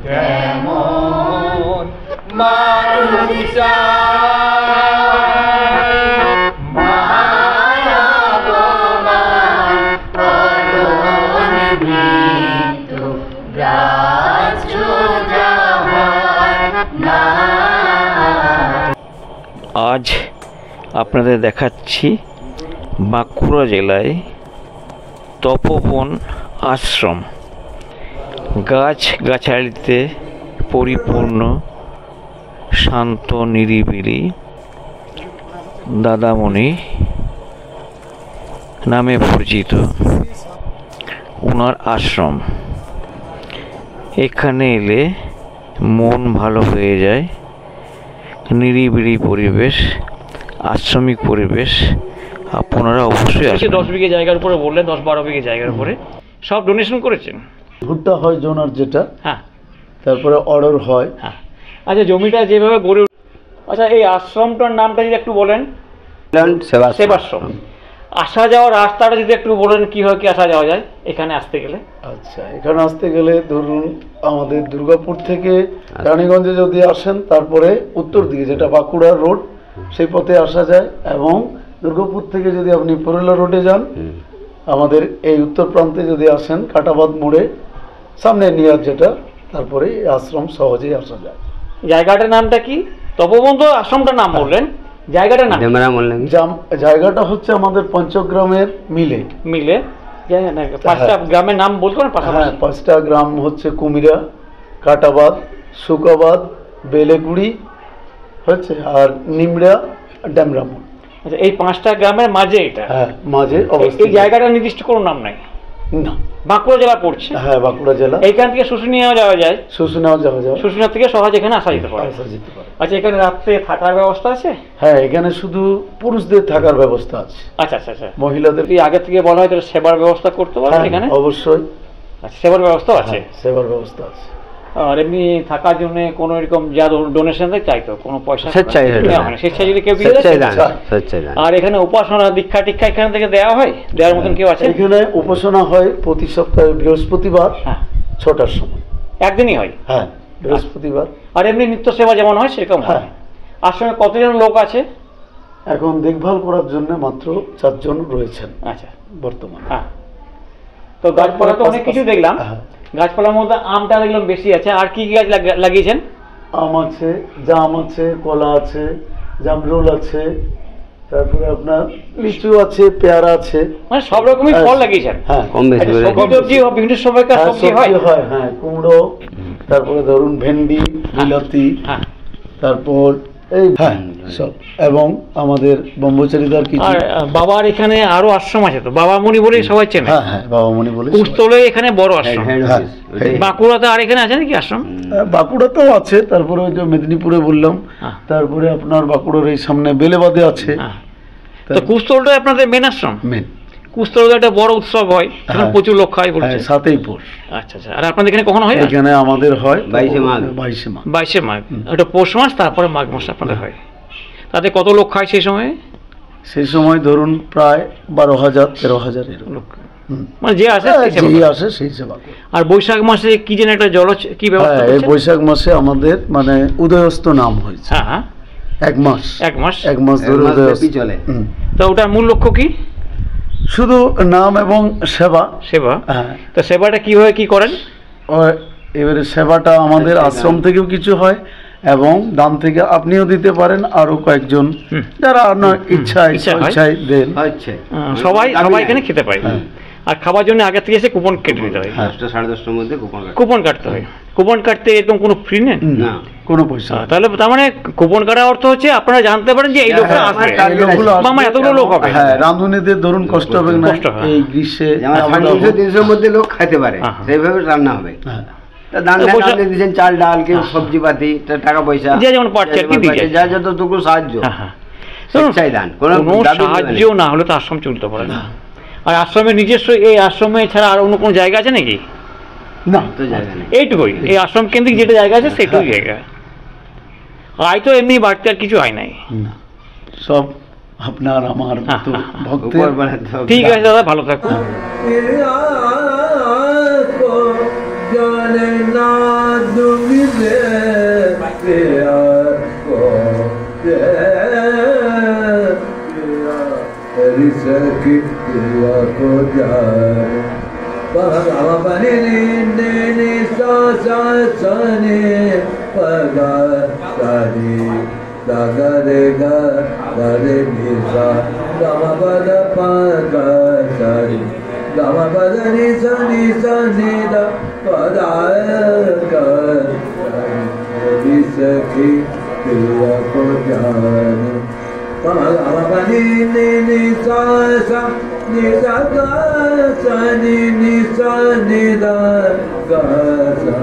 কেমন মানুষ চায় মায়া তোমার অনবৃত রাজ্য যাহার নাম। আজ আপনাদের দেখাচ্ছি বাঁকুড়া জেলায় তপোবন আশ্রম, গাছ গাছালিতে পরিপূর্ণ, শান্ত নিরিবিলি দাদামণি নামে পরিচিত ওনার আশ্রম। এখানে এলে মন ভালো হয়ে যায়, নিরিবিলি পরিবেশ, আশ্রমিক পরিবেশ। আপনারা অবশ্যই আসেন। 10 বিঘে জায়গার উপরে বললেন, 10-12 বিঘে জায়গার উপরে সব ডোনেশন করেছেন? ভুট্টা হয় জোনার যেটা, হ্যাঁ, তারপরে অর্ডার হয়। হ্যাঁ, আচ্ছা, জমিটা যেভাবে গড়ে, আচ্ছা এই আশ্রমটার নামটা যদি একটু বলেন। সেবাশ্রম। আসা যাওয়ার রাস্তাটা যদি একটু বলেন, কীভাবে কি আসা যাওয়া যায় এখানে আসতে গেলে? আচ্ছা, এখানে আসতে গেলে ধরুন আমাদের দুর্গাপুর থেকে রানীগঞ্জে যদি আসেন, তারপরে উত্তর দিকে যেটা বাঁকুড়া রোড, সেই পথে আসা যায়। এবং দুর্গাপুর থেকে যদি আপনি পুরুলিয়া রোডে যান, আমাদের এই উত্তর প্রান্তে যদি আসেন কাটাবাদ মোড়ে সামনে নিয়ার যেটা, তারপরে এই আশ্রম সহজেই আসা যায়। জায়গাটার নামটা কি? তপোবন আশ্রমটার নাম বললেন, জায়গাটার নাম? জায়গাটা হচ্ছে আমাদের পঞ্চগ্রামের মিলে। পাঁচটা গ্রামের নাম বলতে পারেন? হ্যাঁ, 5টা গ্রাম হচ্ছে কুমিরা, কাটাবাদ, শুকাবাদ, বেলেগুড়ি হচ্ছে, আর নিমড়া, ড্যামরামন। আচ্ছা, এই 5টা গ্রামের মাঝে এটা? হ্যাঁ, মাঝে অবস্থিত। এই জায়গাটা নির্দিষ্ট কোনো নাম নাই? না। বাঁকুড়া জেলা পড়ছে? হ্যাঁ, বাঁকুড়া জেলা। এইখান থেকে শুশুনিয়াও যাওয়া যায়? শুশুনিয়াও যাওয়া যায়। শুশুনিয়া থেকে সহজে এখানে আসা যেতে পারে? আচ্ছা, এখানে রাত্রে থাকার ব্যবস্থা আছে? হ্যাঁ, এখানে শুধু পুরুষদের থাকার ব্যবস্থা আছে। আচ্ছা আচ্ছা আচ্ছা। মহিলাদের আগে থেকে বলা হয় তাহলে সেবার ব্যবস্থা করতে পারবে এখানে? অবশ্যই। আচ্ছা, সেবার ব্যবস্থা আছে? সেবার ব্যবস্থা আছে। আর এমনি থাকার জন্য কোনো এরকম যা ডোনেশন চাইতো কোনো পয়সা? স্বেচ্ছায় যদি কেউ দিয়ে দেয়। আর এখানে উপাসনা দীক্ষা টিক্ষা এখান থেকে দেওয়া হয়? দেওয়ার মতন কেউ আছে? এখানে উপাসনা হয় প্রতি সপ্তাহে বৃহস্পতিবার 6টার সময়। একদিনই হয়? হ্যাঁ, বৃহস্পতিবার। আর এমনি নিত্য সেবা যেমন হয় সেরকম? হ্যাঁ। আশ্রমে কতজন লোক আছে এখন? দেখভাল করার জন্য মাত্র 4 জন রয়েছেন। আচ্ছা, বর্তমানে। হ্যাঁ। তো গাছপালা তো অনেক কিছু দেখলাম। গাছপালার মধ্যে আমটা দেখলাম বেশি আছে। আর কি কি গাছ লাগিয়েছেন? আম আছে, জাম আছে, কলা আছে, জামরুল আছে, তারপরে আপনার লিচু আছে, পেয়ারা আছে, মানে সব রকমের ফল লাগিয়েছেন? হ্যাঁ, বিভিন্ন সময়কার সবজি হয়। হ্যাঁ, কুমড়ো, তারপরে ধরুন ভেন্ডি, বিলাতি, তারপর এই সব। এবং আমাদের ব্রহ্মচারীদের কিছু। বাবার এখানে আরো আশ্রম আছে তো, বাবামণি বলে সবাই চেনে? হ্যাঁ হ্যাঁ, বাবামণি বলে। কুস্তলে এখানে বড় আশ্রম। বাঁকুড়াতে আর এখানে আছে নাকি আশ্রম? বাঁকুড়াতেও আছে, তারপরে ওই যে মেদিনীপুরে বললাম, তারপরে আপনার বাঁকুড়ার এই সামনে বেলেবাদে আছে। তো কুস্তলটা আপনাদের মেন আশ্রম? মেন। কুস্তলে একটা বড় উৎসব হয়, প্রচুর লোক হয় বলছে? 7ই পৌষ। আচ্ছা আচ্ছা। আর আপনাদের এখানে কখন হয়? এখানে আমাদের হয় 22 মাঘ। ওটা পৌষ মাস, তারপরে মাঘ মাস আপনাদের হয়। তাতে কত লোক খায় সেই সময়? সেই সময় ধরুন প্রায় 12,000-13,000 লোক, মানে যে আসে সেই সেবা করে। আর বৈশাখ মাসে কি যেন একটা কি ব্যবস্থা? এই বৈশাখ মাসে আমাদের মানে উদয়স্ত নাম হয়েছে। হ্যাঁ, 1 মাস ধরে উদয়স্ত চলে। তো ওটার মূল লক্ষ্য কি? শুধু নাম এবং সেবা। হ্যাঁ। তো সেবাটা কিভাবে কি করেন? এবারে সেবাটা আমাদের আশ্রম থেকেও কিছু হয়, এবং দান থেকে আপনিও দিতে পারেন, আরো কয়েকজন যারা আপনার ইচ্ছায় দেন। সবাই এখানে খেতে পায়। আর খাবার জন্য আগে থেকে এসে কুপন কেটে নিতে হয়। 10টা-10:30টার মধ্যে কুপন কাটতে হয়। কুপন কাটতে এরকম কোনো ফ্রি নেই? না, কোনো পয়সা। তাহলে তার মানে কুপন কাটার অর্থ হচ্ছে আপনারা জানতে পারেন যে এই লোকটা আসবে, আমার এতগুলো লোক হবে। হ্যাঁ, রাঁধুনিদের ধরুন কষ্ট হবে না। এই গ্রীষ্মে 200-300 মধ্যে লোক খাইতে পারে, সেইভাবে রান্না হবে। চাল ডাল, কেউ সবজি পাতি, টাকা পয়সা যে যেমন পাচ্ছে আর কি দিচ্ছে, যা যতটুকু সাহায্য। কোনো সাহায্য না হলে তো আশ্রম চলতে পারে না। আর আশ্রমের নিজস্ব এই আশ্রমে ছাড়া আর অন্য কোনো জায়গা আছে নাকি? না, তো জায়গা নেই। এইটুকুই এই আশ্রম কেন্দ্রিক যেটা জায়গা আছে সেটুকুই জায়গা। আয় তো এমনি বাড়তে আর কিছু হয় নাই, সব আপনার আমার ভক্তের। ঠিক আছে দাদা, ভালো থাকুন। जाने ना दूंगी रे प्यार को तेरी सखी दुआ को जाए पगा बने ने सा सा सने पगा सारी दागा देगा दारे निशा गामा पदा पगा सारी गामा पदा निशा निशा निदा पदा तेरी सखी दुआ को जाए पगा बने ने सा सा निदा गा सा निशा निदा गा सा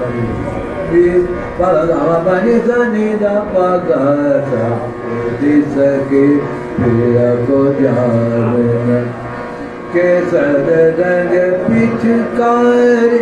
पगा बने सा निदा पगा सा तेरी सखी दुआ को जाए केसर रंग पिचकारी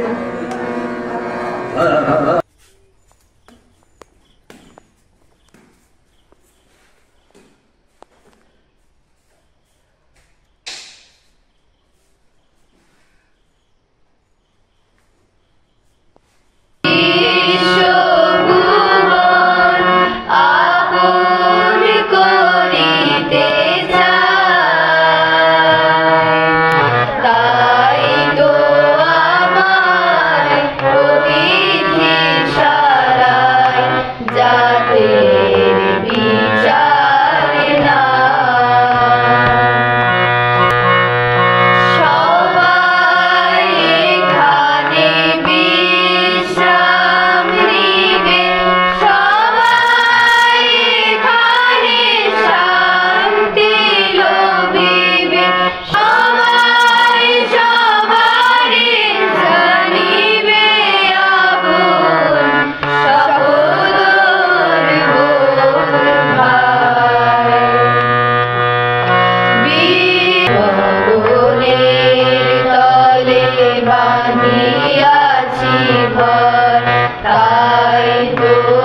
বানিয়াছি ঘর তাই তো